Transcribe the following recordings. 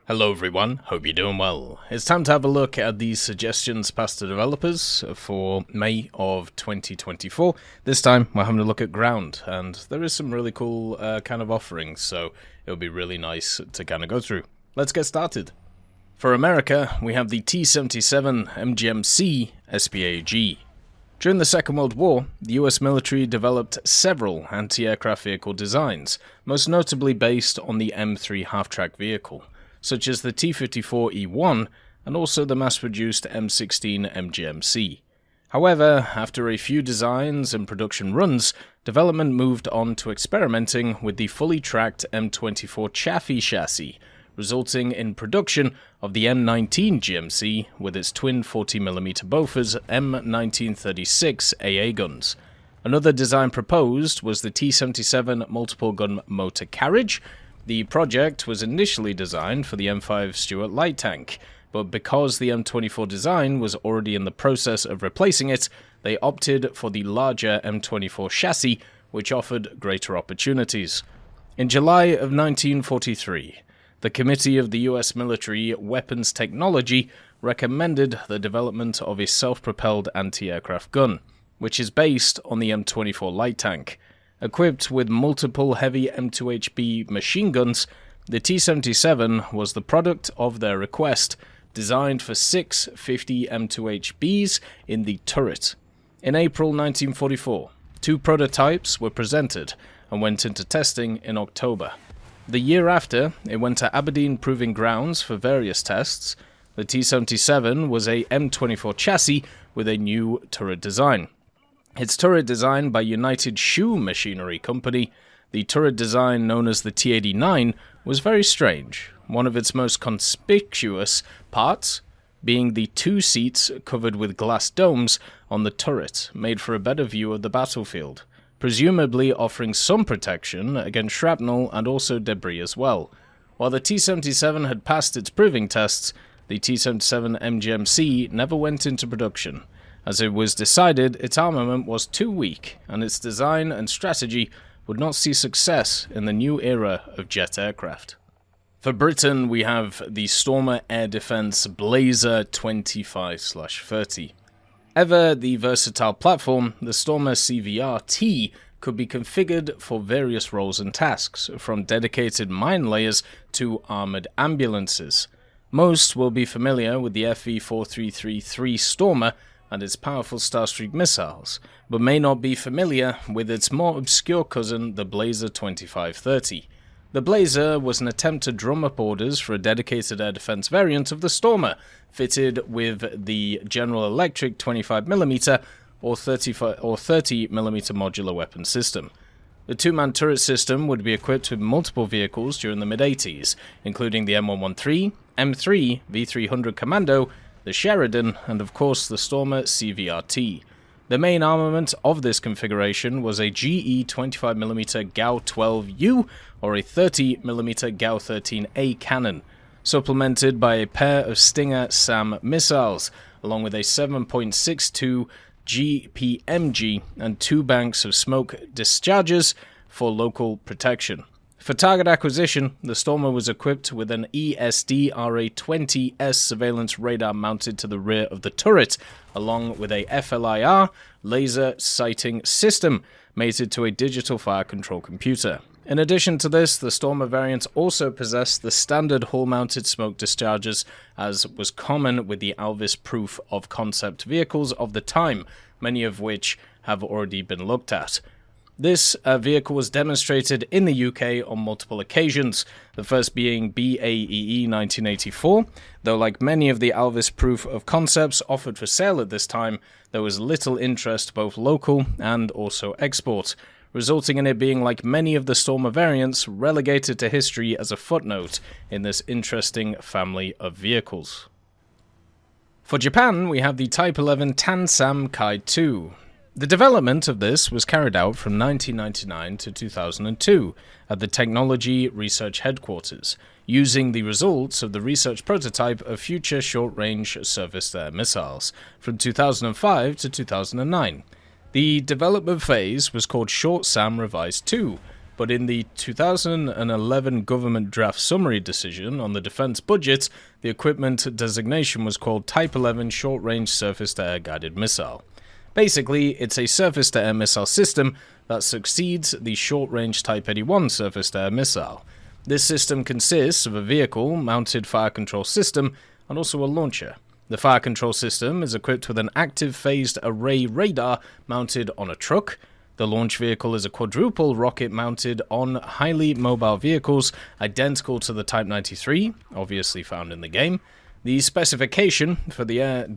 Hello everyone, hope you're doing well. It's time to have a look at these suggestions passed to developers for May of 2024. This time we're having a look at ground, and there is some really cool kind of offerings, so it'll be really nice to kind of go through. Let's get started. For America, we have the T-77 MGMC SPAG. During the Second World War, the US military developed several anti-aircraft vehicle designs, most notably based on the M3 half-track vehicle, such as the T-54E1 and also the mass-produced M16 MGMC. However, after a few designs and production runs, development moved on to experimenting with the fully tracked M24 Chaffee chassis, resulting in production of the M19 GMC with its twin 40mm Bofors M1936 AA guns. Another design proposed was the T-77 multiple gun motor carriage. The project was initially designed for the M5 Stuart light tank, but because the M24 design was already in the process of replacing it, they opted for the larger M24 chassis, which offered greater opportunities. In July of 1943, the Committee of the U.S. Military Weapons Technology recommended the development of a self-propelled anti-aircraft gun, which is based on the M24 light tank. Equipped with multiple heavy M2HB machine guns, the T-77 was the product of their request, designed for 6 50 M2HBs in the turret. In April 1944, 2 prototypes were presented and went into testing in October. The year after, it went to Aberdeen Proving Grounds for various tests. The T-77 was a M24 chassis with a new turret design. Its turret designed by United Shoe Machinery Company, the turret design known as the T-89 was very strange, one of its most conspicuous parts being the 2 seats covered with glass domes on the turret, made for a better view of the battlefield, presumably offering some protection against shrapnel and also debris as well. While the T-77 had passed its proving tests, the T-77 MGMC never went into production, as it was decided its armament was too weak and its design and strategy would not see success in the new era of jet aircraft. For Britain, we have the Stormer Air Defence Blazer 25/30. Ever the versatile platform, the Stormer CVR-T could be configured for various roles and tasks, from dedicated mine layers to armoured ambulances. Most will be familiar with the FV-4333 Stormer and its powerful Starstreak missiles, but may not be familiar with its more obscure cousin, the Blazer 25/30. The Blazer was an attempt to drum up orders for a dedicated air defense variant of the Stormer, fitted with the General Electric 25mm or 30mm modular weapon system. The 2-man turret system would be equipped with multiple vehicles during the mid-80s, including the M113, M3, V300 Commando, the Sheridan, and of course the Stormer CVR-T. The main armament of this configuration was a GE 25mm GAU-12U or a 30mm GAU-13A cannon, supplemented by a pair of Stinger SAM missiles, along with a 7.62 GPMG and 2 banks of smoke discharges for local protection. For target acquisition, the Stormer was equipped with an ESD-RA-20S surveillance radar mounted to the rear of the turret, along with a FLIR laser sighting system mated to a digital fire control computer. In addition to this, the Stormer variant also possessed the standard hull-mounted smoke discharges, as was common with the Alvis proof of concept vehicles of the time, many of which have already been looked at. This vehicle was demonstrated in the UK on multiple occasions, the first being BAEE 1984, though like many of the Alvis proof of concepts offered for sale at this time, there was little interest both local and also export, resulting in it being, like many of the Stormer variants, relegated to history as a footnote in this interesting family of vehicles. For Japan, we have the Type 11 Tansam Kai-2. The development of this was carried out from 1999 to 2002 at the Technology Research Headquarters, using the results of the research prototype of future short-range surface-to-air missiles from 2005 to 2009. The development phase was called Short SAM Revised 2, but in the 2011 government draft summary decision on the defense budget, the equipment designation was called Type 11 Short-Range Surface-to-Air Guided Missile. Basically, it's a surface-to-air missile system that succeeds the short-range Type 81 surface-to-air missile. This system consists of a vehicle-mounted fire control system and also a launcher. The fire control system is equipped with an active phased array radar mounted on a truck. The launch vehicle is a quadruple rocket mounted on highly mobile vehicles identical to the Type 93, obviously found in the game. The specification for the air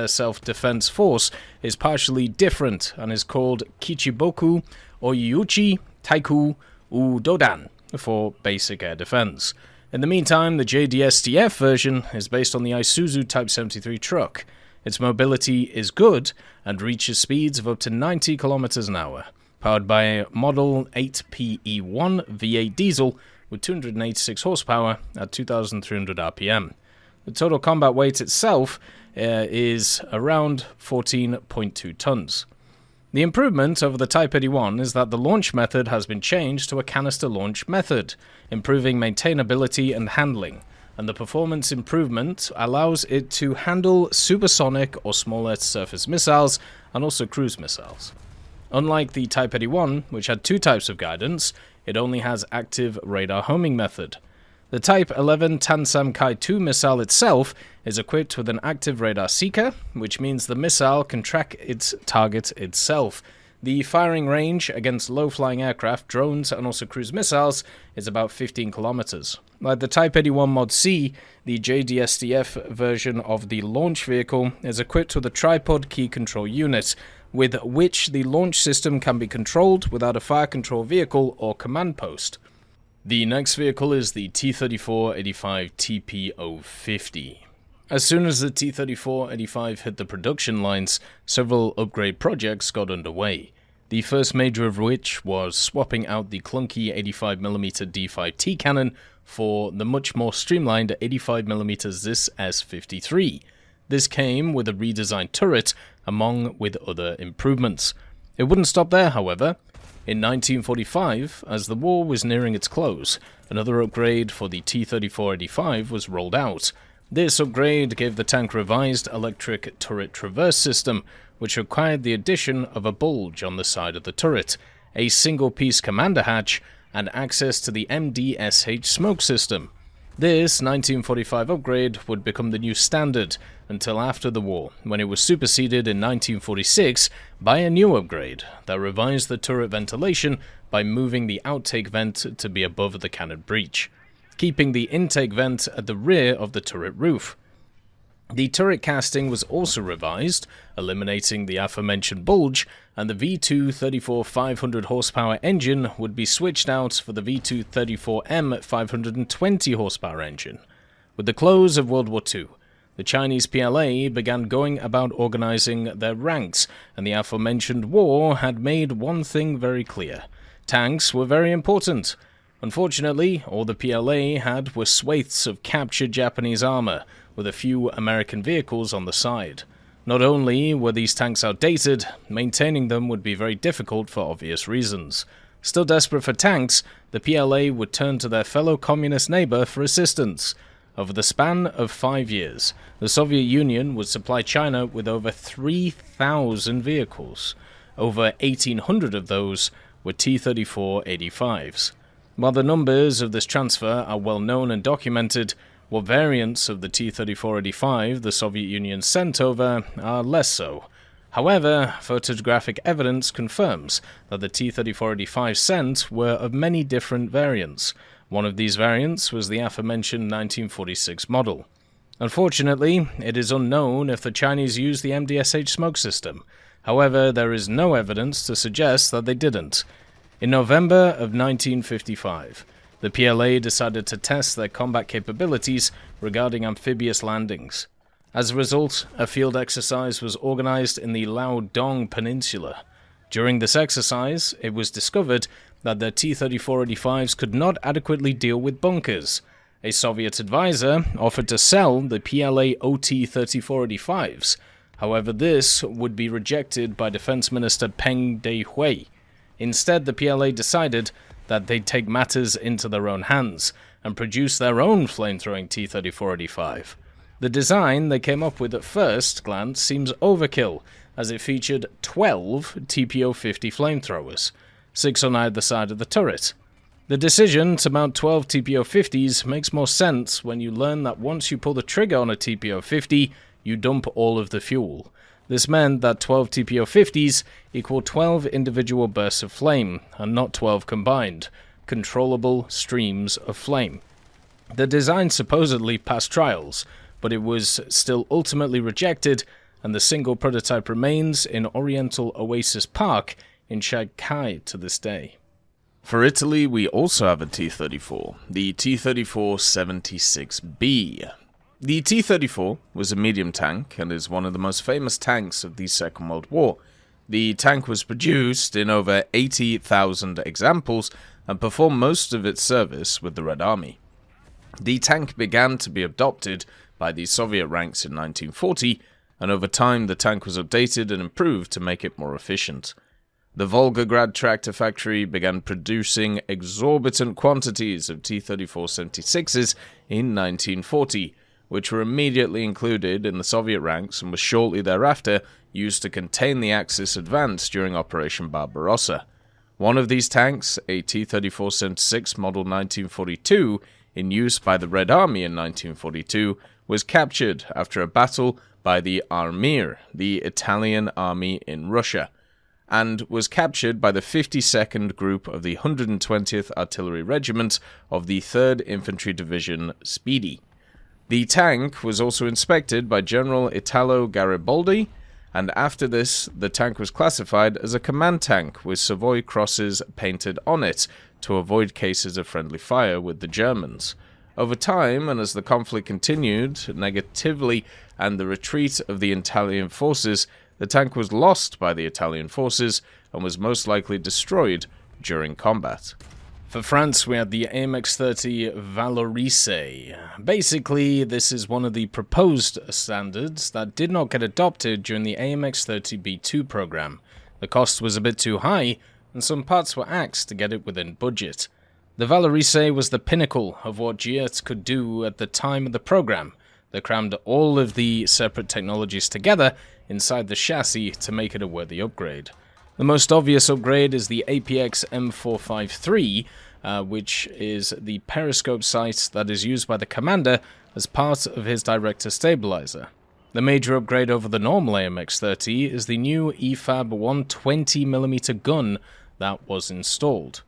self-defense force is partially different and is called Kichiboku Oyuchi Taiku Udodan for basic air defense. In the meantime, the JDSTF version is based on the Isuzu Type 73 truck. Its mobility is good and reaches speeds of up to 90 km an hour, powered by a Model 8PE1 V8 diesel with 286 horsepower at 2,300 RPM. The total combat weight itself is around 14.2 tons. The improvement over the Type 81 is that the launch method has been changed to a canister launch method, improving maintainability and handling, and the performance improvement allows it to handle supersonic or smaller surface missiles and also cruise missiles. Unlike the Type 81, which had two types of guidance, it only has active radar homing method. The Type 11 Tansam Kai-2 missile itself is equipped with an active radar seeker, which means the missile can track its target itself. The firing range against low-flying aircraft, drones, and also cruise missiles is about 15 kilometers. Like the Type 81 Mod C, the JDSTF version of the launch vehicle is equipped with a tripod key control unit, with which the launch system can be controlled without a fire control vehicle or command post. The next vehicle is the T-34-85 TP-050. As soon as the T-34-85 hit the production lines, several upgrade projects got underway. The first major of which was swapping out the clunky 85mm D5T cannon for the much more streamlined 85mm ZIS S53. This came with a redesigned turret, among with other improvements. It wouldn't stop there, however. In 1945, as the war was nearing its close, another upgrade for the T-34-85 was rolled out. This upgrade gave the tank revised electric turret traverse system, which required the addition of a bulge on the side of the turret, a single-piece commander hatch, and access to the MDSH smoke system. This 1945 upgrade would become the new standard until after the war, when it was superseded in 1946 by a new upgrade that revised the turret ventilation by moving the outtake vent to be above the cannon breech, keeping the intake vent at the rear of the turret roof. The turret casting was also revised, eliminating the aforementioned bulge, and the V2 34 500 horsepower engine would be switched out for the V2 34M 520 horsepower engine. With the close of World War II, the Chinese PLA began going about organizing their ranks, and the aforementioned war had made one thing very clear. Tanks were very important. Unfortunately, all the PLA had were swathes of captured Japanese armor, with a few American vehicles on the side. Not only were these tanks outdated, maintaining them would be very difficult for obvious reasons. Still desperate for tanks, the PLA would turn to their fellow communist neighbor for assistance. Over the span of 5 years, the Soviet Union would supply China with over 3,000 vehicles. Over 1,800 of those were T-34-85s. While the numbers of this transfer are well known and documented, what variants of the T-34-85 the Soviet Union sent over are less so. However, photographic evidence confirms that the T-34-85 sent were of many different variants. One of these variants was the aforementioned 1946 model. Unfortunately, it is unknown if the Chinese used the MDSH smoke system. However, there is no evidence to suggest that they didn't. In November of 1955, the PLA decided to test their combat capabilities regarding amphibious landings. As a result, a field exercise was organized in the Liaodong Peninsula. During this exercise, it was discovered that the T-34-85s could not adequately deal with bunkers. A Soviet advisor offered to sell the PLA OT-34-85s. However, this would be rejected by Defense Minister Peng Dehui. Instead, the PLA decided that they'd take matters into their own hands and produce their own flamethrowing T-34-85. The design they came up with at first glance seems overkill, as it featured 12 TPO-50 flamethrowers, 6 on either side of the turret. The decision to mount 12 TPO-50s makes more sense when you learn that once you pull the trigger on a TPO-50, you dump all of the fuel. This meant that 12 TPO-50s equal 12 individual bursts of flame, and not 12 combined, controllable streams of flame. The design supposedly passed trials, but it was still ultimately rejected, and the single prototype remains in Oriental Oasis Park in Shanghai to this day. For Italy, we also have a T-34, the T-34-76B. The T-34 was a medium tank and is one of the most famous tanks of the Second World War. The tank was produced in over 80,000 examples and performed most of its service with the Red Army. The tank began to be adopted by the Soviet ranks in 1940, and over time the tank was updated and improved to make it more efficient. The Volgograd tractor factory began producing exorbitant quantities of T-34-76s in 1940, which were immediately included in the Soviet ranks and was shortly thereafter used to contain the Axis advance during Operation Barbarossa. One of these tanks, a T-34-76 Model 1942, in use by the Red Army in 1942, was captured after a battle by the Armir, the Italian army in Russia, and was captured by the 52nd Group of the 120th Artillery Regiment of the 3rd Infantry Division Speedy. The tank was also inspected by General Italo Garibaldi, and after this, the tank was classified as a command tank with Savoy crosses painted on it to avoid cases of friendly fire with the Germans. Over time, and as the conflict continued negatively and the retreat of the Italian forces, the tank was lost by the Italian forces and was most likely destroyed during combat. For France, we had the AMX-30 Valorisé. Basically, this is one of the proposed standards that did not get adopted during the AMX-30 B2 program. The cost was a bit too high, and some parts were axed to get it within budget. The Valorisé was the pinnacle of what GET could do at the time of the program. They crammed all of the separate technologies together inside the chassis to make it a worthy upgrade. The most obvious upgrade is the APX M453, which is the periscope sight that is used by the commander as part of his director stabilizer. The major upgrade over the normal AMX-30 is the new EFAB 120mm gun that was installed.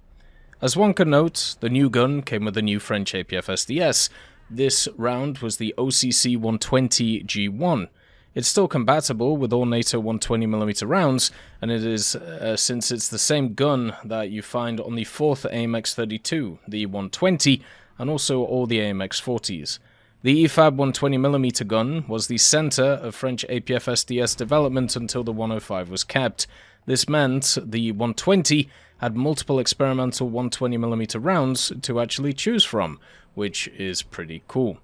As one can note, the new gun came with a new French APF SDS. This round was the OCC 120 G1. It's still compatible with all NATO 120mm rounds, and it is since it's the same gun that you find on the 4th AMX-32, the 120, and also all the AMX-40s. The EFAB 120mm gun was the center of French APF SDS development until the 105 was kept. This meant the 120 had multiple experimental 120mm rounds to actually choose from, which is pretty cool.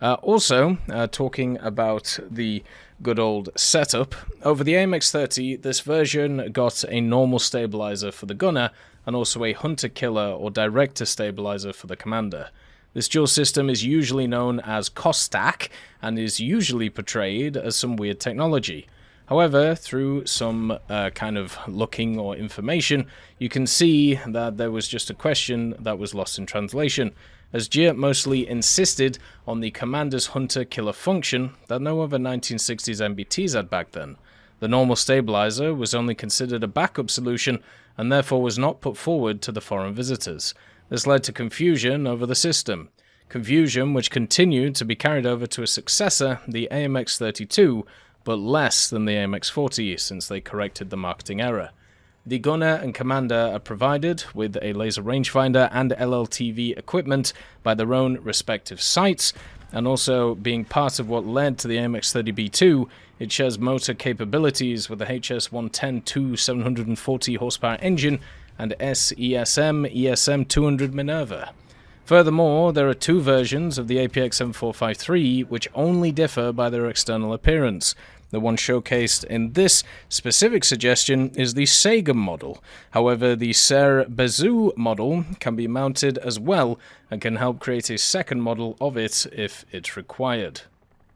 Also, talking about the good old setup, over the AMX-30, this version got a normal stabilizer for the gunner and also a hunter-killer or director stabilizer for the commander. This dual system is usually known as COSTAC and is usually portrayed as some weird technology. However, through some kind of looking or information, you can see that there was just a question that was lost in translation, as GET mostly insisted on the commander's hunter-killer function that no other 1960s MBTs had back then. The normal stabilizer was only considered a backup solution and therefore was not put forward to the foreign visitors. This led to confusion over the system. Confusion which continued to be carried over to a successor, the AMX-32, but less than the AMX-40 since they corrected the marketing error. The gunner and commander are provided with a laser rangefinder and LLTV equipment by their own respective sites, and also being part of what led to the AMX-30B2, it shares motor capabilities with the HS-110-2 740 horsepower engine and SESM-ESM 200 Minerva. Furthermore, there are two versions of the APX M453 which only differ by their external appearance. The one showcased in this specific suggestion is the Degem model. However, the Ser Bezu model can be mounted as well and can help create a second model of it if it's required.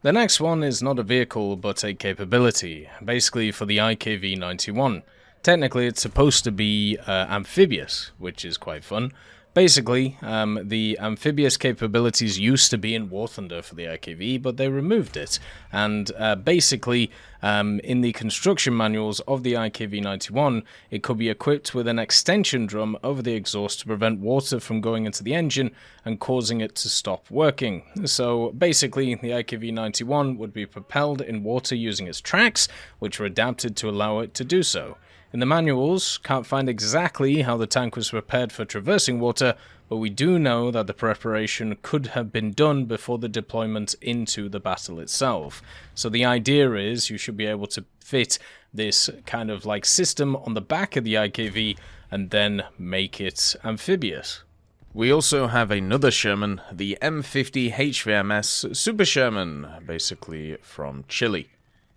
The next one is not a vehicle but a capability, basically for the IKV-91. Technically it's supposed to be amphibious, which is quite fun. Basically, the amphibious capabilities used to be in War Thunder for the IKV, but they removed it. And basically, in the construction manuals of the IKV-91, it could be equipped with an extension drum over the exhaust to prevent water from going into the engine and causing it to stop working. So basically, the IKV-91 would be propelled in water using its tracks, which were adapted to allow it to do so. In the manuals, can't find exactly how the tank was prepared for traversing water, but we do know that the preparation could have been done before the deployment into the battle itself. So the idea is you should be able to fit this kind of like system on the back of the IKV and then make it amphibious. We also have another Sherman, the M50 HVMS Super Sherman, basically from Chile.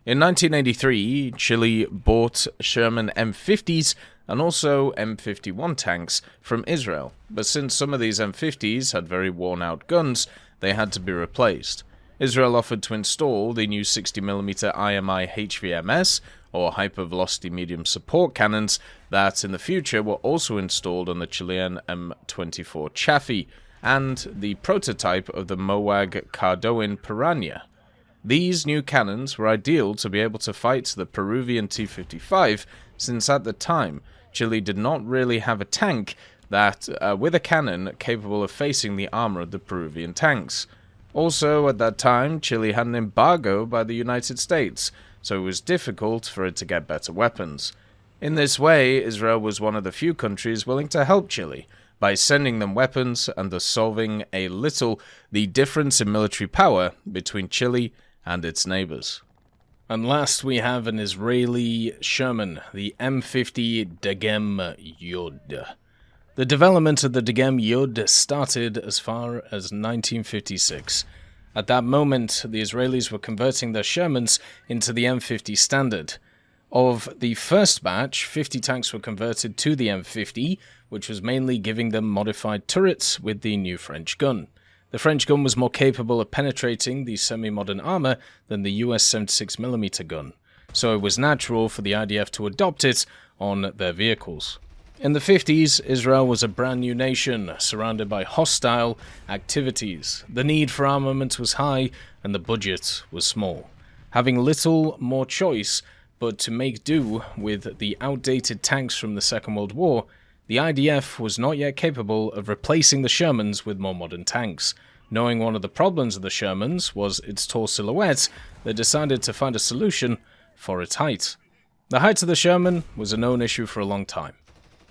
In 1983, Chile bought Sherman M50s and also M51 tanks from Israel, but since some of these M50s had very worn-out guns, they had to be replaced. Israel offered to install the new 60mm IMI HVMS, or Hypervelocity Medium Support Cannons, that in the future were also installed on the Chilean M24 Chaffee, and the prototype of the MOAG Cardoin Piranha. These new cannons were ideal to be able to fight the Peruvian T-55, since at the time, Chile did not really have a tank that, with a cannon capable of facing the armor of the Peruvian tanks. Also, at that time, Chile had an embargo by the United States, so it was difficult for it to get better weapons. In this way, Israel was one of the few countries willing to help Chile, by sending them weapons and thus solving a little the difference in military power between Chile and its neighbors. And last we have an Israeli Sherman, the M50 Degem Yud. The development of the Degem Yud started as far as 1956. At that moment, the Israelis were converting their Shermans into the M50 standard. Of the first batch, 50 tanks were converted to the M50, which was mainly giving them modified turrets with the new French gun. The French gun was more capable of penetrating the semi-modern armor than the US 76mm gun, so it was natural for the IDF to adopt it on their vehicles. In the 50s, Israel was a brand new nation, surrounded by hostile activities. The need for armament was high, and the budget was small. Having little more choice but to make do with the outdated tanks from the Second World War, the IDF was not yet capable of replacing the Shermans with more modern tanks. Knowing one of the problems of the Shermans was its tall silhouette, they decided to find a solution for its height. The height of the Sherman was a known issue for a long time.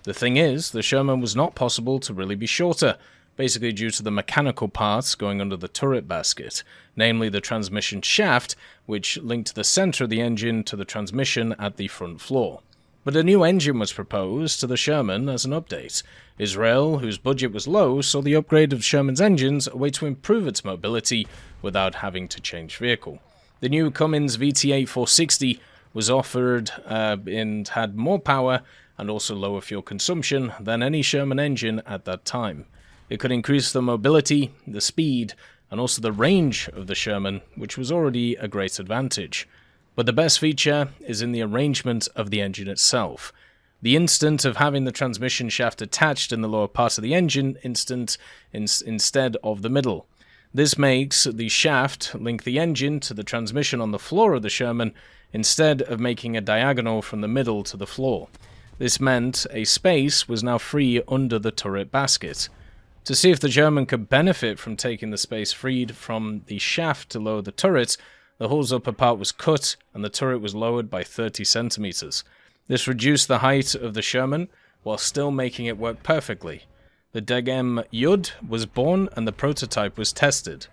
The thing is, the Sherman was not possible to really be shorter, basically due to the mechanical parts going under the turret basket, namely the transmission shaft, which linked the center of the engine to the transmission at the front floor. But a new engine was proposed to the Sherman as an update. Israel, whose budget was low, saw the upgrade of Sherman's engines a way to improve its mobility without having to change vehicle. The new Cummins VT8 460 was offered and had more power and also lower fuel consumption than any Sherman engine at that time. It could increase the mobility, the speed, and also the range of the Sherman, which was already a great advantage. But the best feature is in the arrangement of the engine itself. The instant of having the transmission shaft attached in the lower part of the engine instead of the middle. This makes the shaft link the engine to the transmission on the floor of the Sherman instead of making a diagonal from the middle to the floor. This meant a space was now free under the turret basket. To see if the Sherman could benefit from taking the space freed from the shaft to lower the turret, the hull's upper part was cut and the turret was lowered by 30 centimeters. This reduced the height of the Sherman while still making it work perfectly. The Degem Yud was born and the prototype was tested.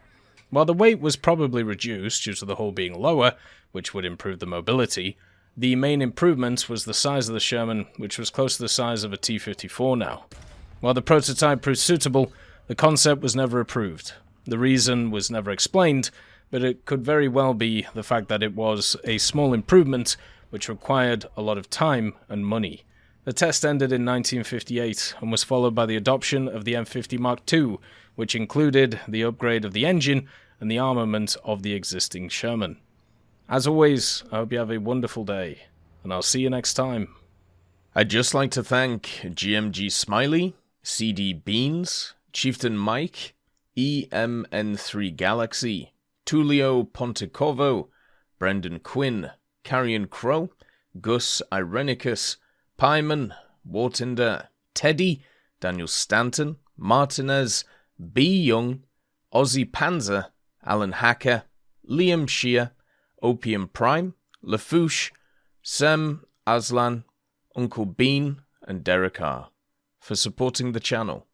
While the weight was probably reduced due to the hull being lower, which would improve the mobility, the main improvement was the size of the Sherman, which was close to the size of a T-54 now. While the prototype proved suitable, the concept was never approved. The reason was never explained, but it could very well be the fact that it was a small improvement which required a lot of time and money. The test ended in 1958 and was followed by the adoption of the M50 Mark II, which included the upgrade of the engine and the armament of the existing Sherman. As always, I hope you have a wonderful day, and I'll see you next time. I'd just like to thank GMG Smiley, CD Beans, Chieftain Mike, EMN3 Galaxy, Tulio Pontecorvo, Brendan Quinn, Carrion Crow, Gus Irenicus, Pyman, Wartinder, Teddy, Daniel Stanton, Martinez, B. Young, Ozzy Panzer, Alan Hacker, Liam Shear, Opium Prime, Lafouche, Sem, Aslan, Uncle Bean, and Derek R. for supporting the channel.